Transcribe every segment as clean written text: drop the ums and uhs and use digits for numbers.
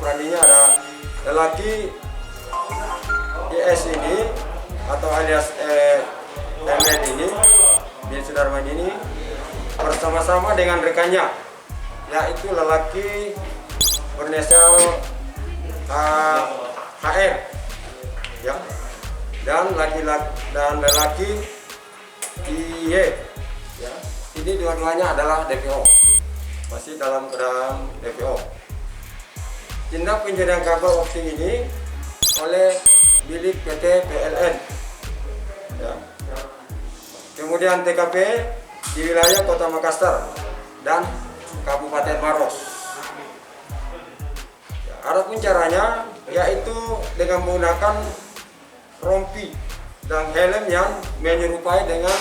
operandinya ada lelaki IS ini atau alias MN ini, bin Sudarman ini bersama-sama dengan rekannya, yaitu lelaki berinisial HR, ya, dan lelaki IY, ya. Ini dua-duanya adalah DPO, masih dalam keadaan DPO. Tindak pencurian kabel optik ini oleh milik PT PLN, ya. Kemudian TKP di wilayah Kota Makassar dan Kabupaten Maros. Ya, adapun caranya yaitu dengan menggunakan rompi dan helm yang menyerupai dengan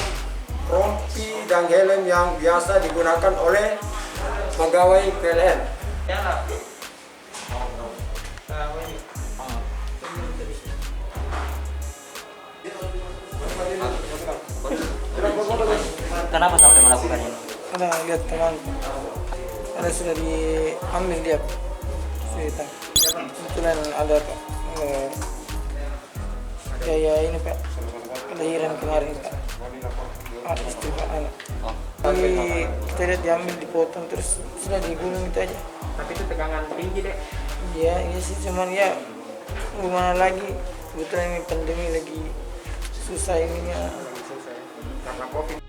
rompi dan helm yang biasa digunakan oleh pegawai PLN. Kenapa sampai melakukan ini? Ada lihat teman, ada sudah diambil dia cerita. Kebetulan ada Pak, biaya ini Pak, kelahiran kemarin Pak, istri Pak anak. Kita lihat diambil, dipotong terus sudah digulung itu aja. Tapi itu tegangan tinggi deh. Iya sih, cuman ya gimana lagi, kebetulan ini pandemi lagi susah ininya. Karena COVID.